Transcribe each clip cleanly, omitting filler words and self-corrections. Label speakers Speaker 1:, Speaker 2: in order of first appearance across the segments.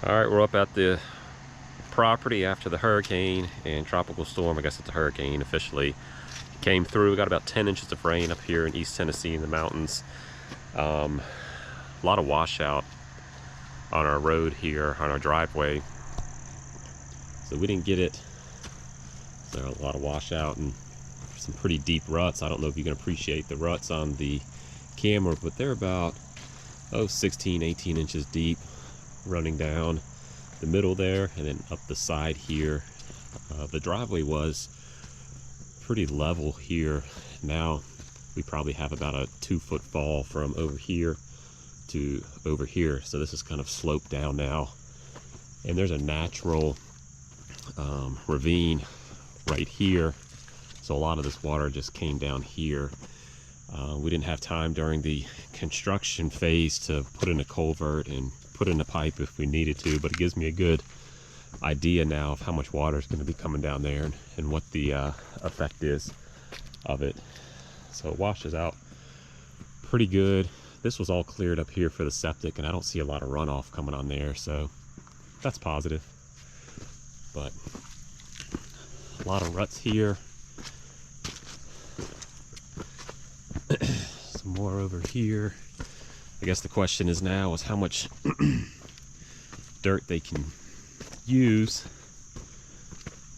Speaker 1: All right, we're up at the property after the hurricane and tropical storm. I guess it's a hurricane officially. Came through. We got about 10 inches of rain up here in East Tennessee in the mountains. A lot of washout on our road here, on our driveway. So we didn't get it. So a lot of washout and some pretty deep ruts. I don't know if you can appreciate the ruts on the camera, but they're about 16, 18 inches deep, running down the middle there and then up the side here. The driveway was pretty level here. Now we probably have about a 2-foot fall from over here to over here, so this is kind of sloped down now, and there's a natural ravine right here, so a lot of this water just came down here. We didn't have time during the construction phase to put in a culvert and put in a pipe if we needed to, but it gives me a good idea now of how much water is going to be coming down there and what the effect is of it. So it washes out pretty good. This was all cleared up here for the septic, and I don't see a lot of runoff coming on there, so that's positive. But a lot of ruts here. Some more over here. I guess the question is now is how much dirt they can use,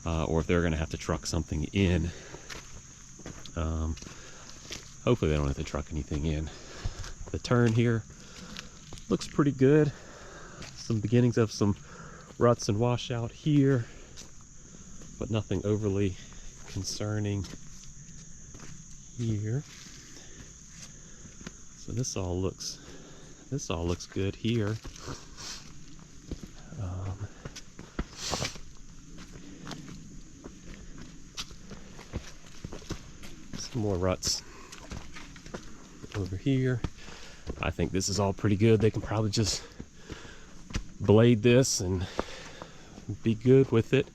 Speaker 1: or if they're going to have to truck something in. Hopefully they don't have to truck anything in. The turn here looks pretty good. Some beginnings of some ruts and washout here, but nothing overly concerning here. So this all looks good here. Some more ruts over here. I think this is all pretty good. They can probably just blade this and be good with it.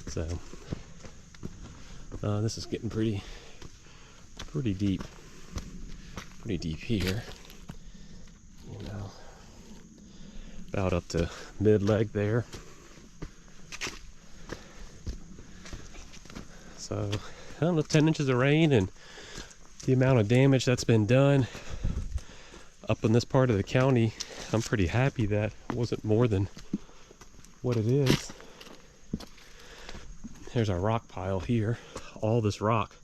Speaker 1: So this is getting pretty deep here, you know, about up to mid-leg there. So I don't know, 10 inches of rain and the amount of damage that's been done up in this part of the county, I'm pretty happy that it wasn't more than what it is. There's our rock pile here. All this rock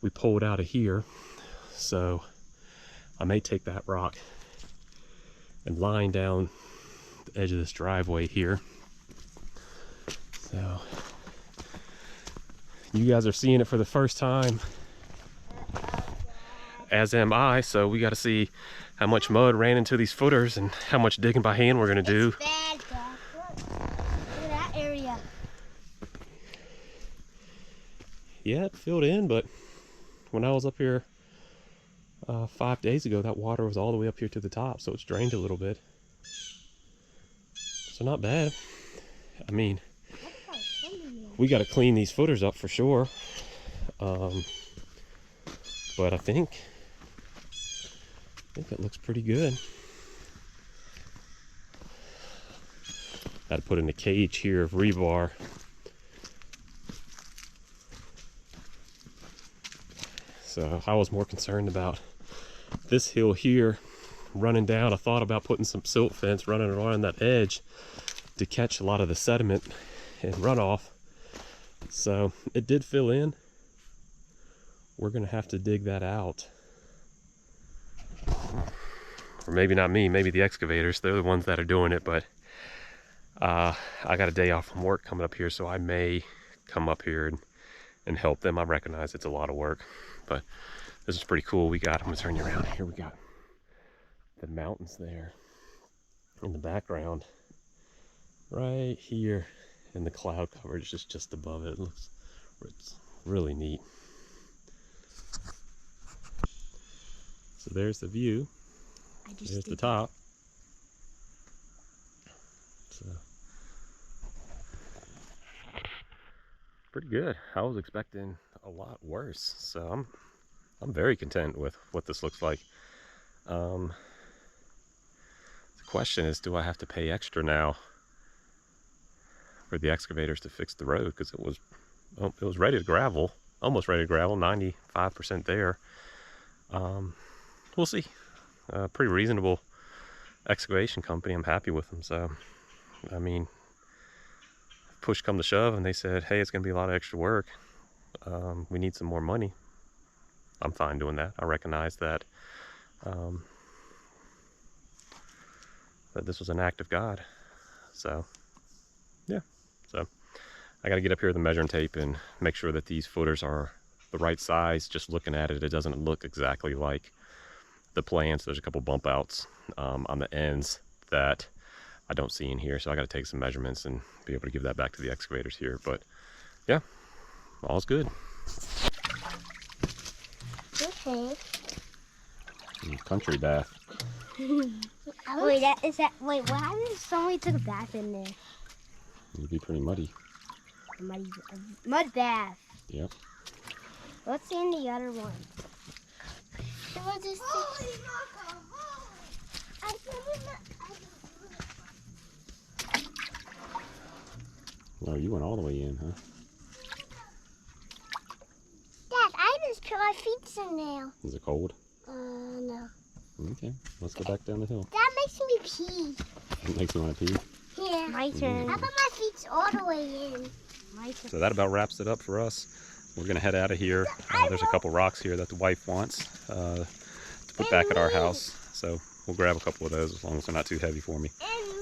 Speaker 1: we pulled out of here, so I may take that rock and line down the edge of this driveway here. So you guys are seeing it for the first time, as am I, so we got to see how much mud ran into these footers and how much digging by hand we're going to do.
Speaker 2: Bad, Dad. Look at that area.
Speaker 1: Yeah, it filled in, but when I was up here 5 days ago, that water was all the way up here to the top, so it's drained a little bit. So not bad. I mean, we got to clean these footers up for sure. But I think it looks pretty good. Got to put in a cage here of rebar. So I was more concerned about this hill here running down. I thought about putting some silt fence running around that edge to catch a lot of the sediment and runoff. So it did fill in. We're gonna have to dig that out. Or maybe not me, maybe the excavators. They're the ones that are doing it, but I got a day off from work coming up here, so I may come up here and help them. I recognize it's a lot of work, but this is pretty cool. I'm gonna turn you around here. We got the mountains there in the background right here, and the cloud coverage is just above it. It's really neat. So there's the view. There's the top. So pretty good. I was expecting a lot worse, so I'm very content with what this looks like. question is, do I have to pay extra now for the excavators to fix the road? Because it was ready to gravel, almost ready to gravel, 95% there. We'll see. Pretty reasonable excavation company. I'm happy with them. So, I mean, push come to shove, and they said, hey, it's going to be a lot of extra work. We need some more money. I'm fine doing that. I recognize that that this was an act of God. So, yeah. So, I got to get up here with the measuring tape and make sure that these footers are the right size. Just looking at it, it doesn't look exactly like the plans. There's a couple bump outs on the ends that I don't see in here. So I got to take some measurements and be able to give that back to the excavators here. But yeah, all's good.
Speaker 2: Okay.
Speaker 1: Country bath.
Speaker 2: Wait, wait, what happened if somebody took a bath in there?
Speaker 1: It'd be pretty muddy.
Speaker 2: Mud bath.
Speaker 1: Yep.
Speaker 2: What's in the other one? There was this
Speaker 1: Oh, you went all the way in, huh?
Speaker 2: Dad, I just put my feet in there.
Speaker 1: Is it cold?
Speaker 2: No.
Speaker 1: Okay, let's go back down the hill.
Speaker 2: That makes me pee.
Speaker 1: It makes you want to pee?
Speaker 2: Yeah. My turn. I put my feet all the way in. My turn.
Speaker 1: So that about wraps it up for us. We're going to head out of here. There's a couple rocks here that the wife wants to put back at our house. So we'll grab a couple of those as long as they're not too heavy for me.
Speaker 2: And